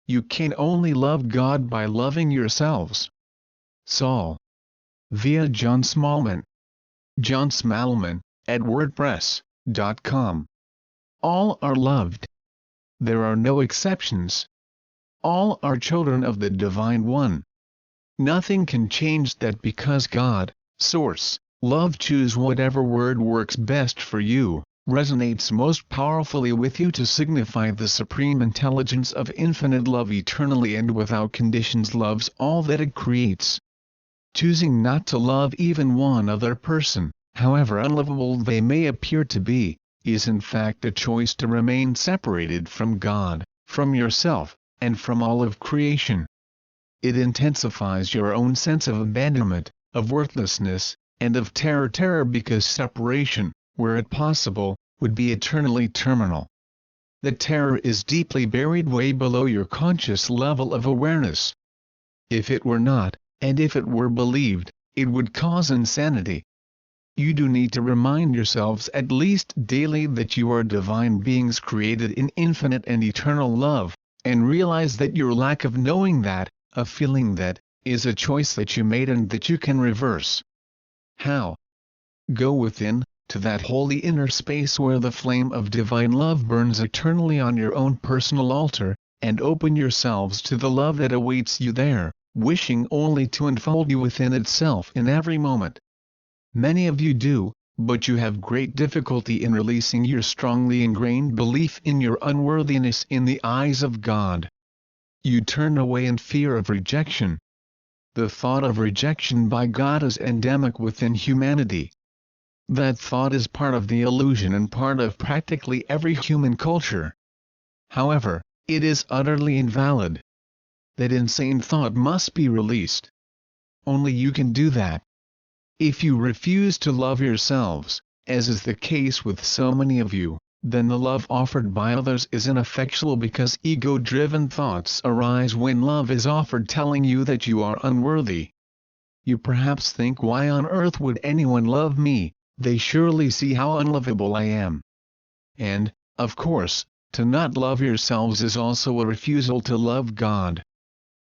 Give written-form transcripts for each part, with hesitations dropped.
You can only love God by loving yourselves. Saul. Via John Smallman. John Smallman, at WordPress.com. All are loved. There are no exceptions. All are children of the Divine One. Nothing can change that because God, Source, Love, choose whatever word works best for you, resonates most powerfully with you to signify the supreme intelligence of infinite love eternally and without conditions loves all that it creates. Choosing not to love even one other person, however unlovable they may appear to be, is in fact a choice to remain separated from God, from yourself, and from all of creation. It intensifies your own sense of abandonment, of worthlessness, and of terror because separation, were it possible, would be eternally terminal. The terror is deeply buried way below your conscious level of awareness. If it were not, and if it were believed, it would cause insanity. You do need to remind yourselves at least daily that you are divine beings created in infinite and eternal love, and realize that your lack of knowing that, of feeling that, is a choice that you made and that you can reverse. How? Go within, to that holy inner space where the flame of divine love burns eternally on your own personal altar, and open yourselves to the love that awaits you there, wishing only to enfold you within itself in every moment. Many of you do, but you have great difficulty in releasing your strongly ingrained belief in your unworthiness in the eyes of God. You turn away in fear of rejection. The thought of rejection by God is endemic within humanity. That thought is part of the illusion and part of practically every human culture. However, it is utterly invalid. That insane thought must be released. Only you can do that. If you refuse to love yourselves, as is the case with so many of you, then the love offered by others is ineffectual because ego-driven thoughts arise when love is offered telling you that you are unworthy. You perhaps think, why on earth would anyone love me? They surely see how unlovable I am. And, of course, to not love yourselves is also a refusal to love God.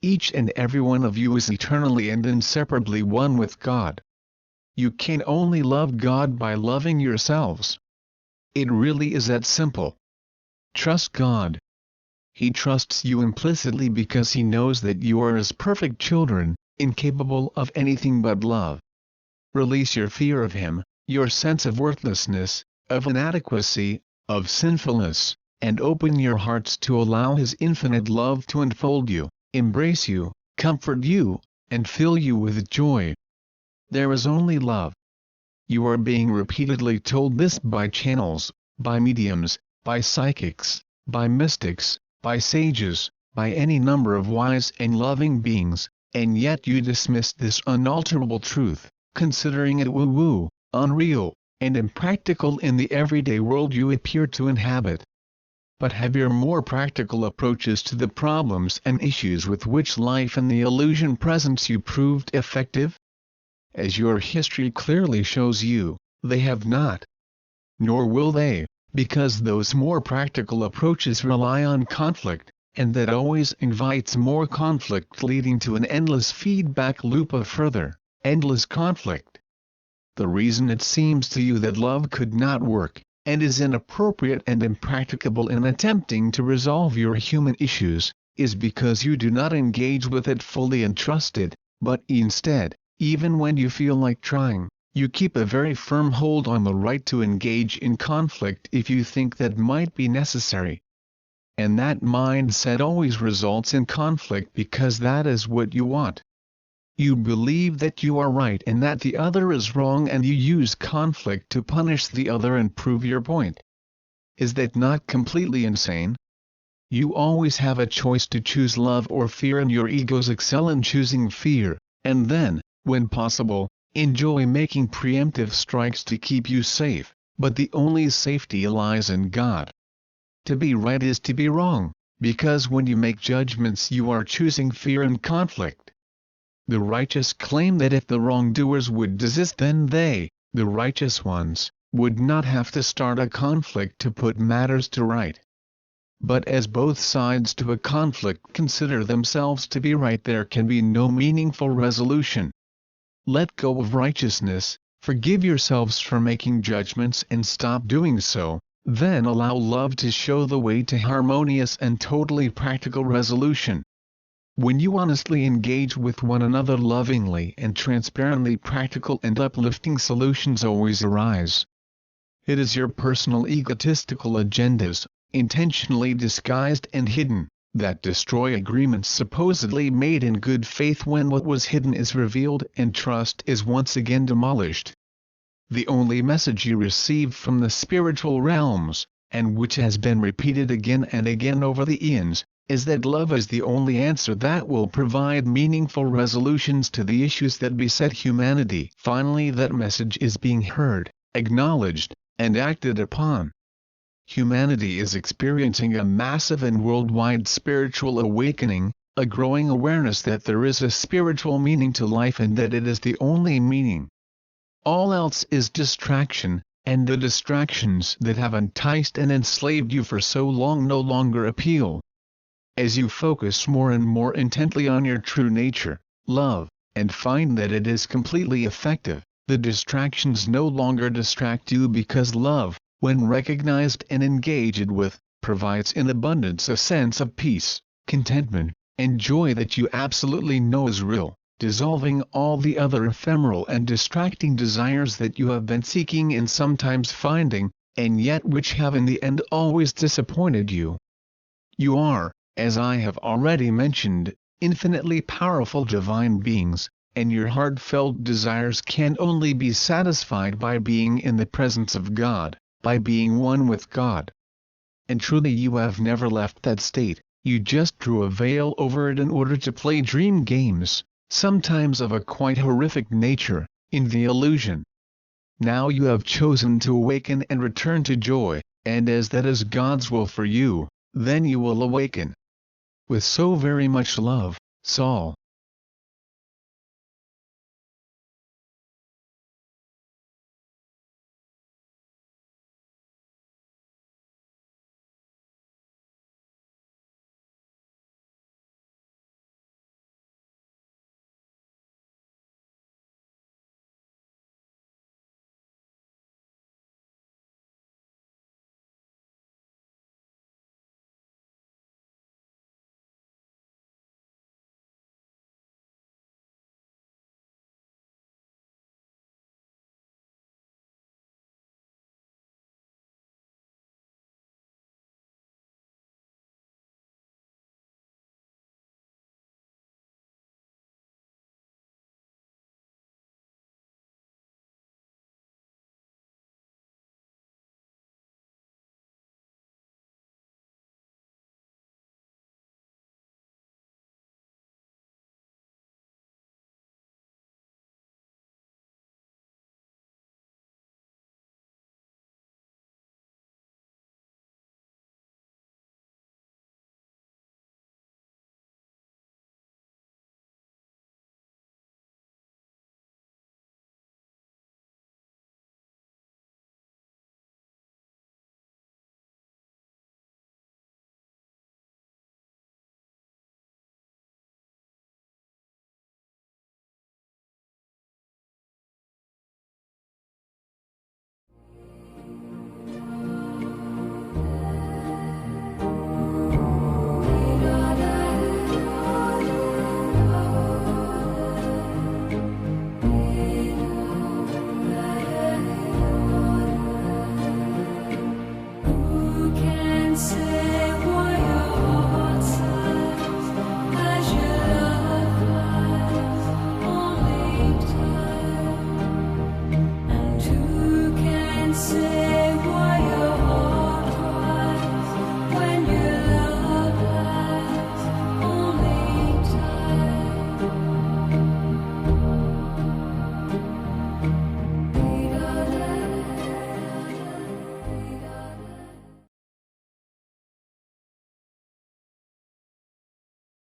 Each and every one of you is eternally and inseparably one with God. You can only love God by loving yourselves. It really is that simple. Trust God. He trusts you implicitly because He knows that you are His perfect children, incapable of anything but love. Release your fear of Him, your sense of worthlessness, of inadequacy, of sinfulness, and open your hearts to allow His infinite love to enfold you, embrace you, comfort you, and fill you with joy. There is only love. You are being repeatedly told this by channels, by mediums, by psychics, by mystics, by sages, by any number of wise and loving beings, and yet you dismiss this unalterable truth, considering it woo-woo, unreal, and impractical in the everyday world you appear to inhabit. But have your more practical approaches to the problems and issues with which life and the illusion presents you proved effective? As your history clearly shows you, they have not. Nor will they, because those more practical approaches rely on conflict, and that always invites more conflict, leading to an endless feedback loop of further, endless conflict. The reason it seems to you that love could not work, and is inappropriate and impracticable in attempting to resolve your human issues, is because you do not engage with it fully and trust it, but instead, even when you feel like trying, you keep a very firm hold on the right to engage in conflict if you think that might be necessary. And that mindset always results in conflict because that is what you want. You believe that you are right and that the other is wrong, and you use conflict to punish the other and prove your point. Is that not completely insane? You always have a choice to choose love or fear, and your egos excel in choosing fear, and then, when possible, enjoy making preemptive strikes to keep you safe, but the only safety lies in God. To be right is to be wrong, because when you make judgments you are choosing fear and conflict. The righteous claim that if the wrongdoers would desist, then they, the righteous ones, would not have to start a conflict to put matters to right. But as both sides to a conflict consider themselves to be right, there can be no meaningful resolution. Let go of righteousness, forgive yourselves for making judgments and stop doing so, then allow love to show the way to harmonious and totally practical resolution. When you honestly engage with one another lovingly and transparently, practical and uplifting solutions always arise. It is your personal egotistical agendas, intentionally disguised and hidden, that destroy agreements supposedly made in good faith when what was hidden is revealed and trust is once again demolished. The only message you receive from the spiritual realms, and which has been repeated again and again over the eons, is that love is the only answer that will provide meaningful resolutions to the issues that beset humanity. Finally, that message is being heard, acknowledged, and acted upon. Humanity is experiencing a massive and worldwide spiritual awakening, a growing awareness that there is a spiritual meaning to life and that it is the only meaning. All else is distraction, and the distractions that have enticed and enslaved you for so long no longer appeal. As you focus more and more intently on your true nature, love, and find that it is completely effective, the distractions no longer distract you, because love, when recognized and engaged with, provides in abundance a sense of peace, contentment, and joy that you absolutely know is real, dissolving all the other ephemeral and distracting desires that you have been seeking and sometimes finding, and yet which have in the end always disappointed you. You are, as I have already mentioned, infinitely powerful divine beings, and your heartfelt desires can only be satisfied by being in the presence of God, by being one with God. And truly you have never left that state, you just drew a veil over it in order to play dream games, sometimes of a quite horrific nature, in the illusion. Now you have chosen to awaken and return to joy, and as that is God's will for you, then you will awaken. With so very much love, Saul.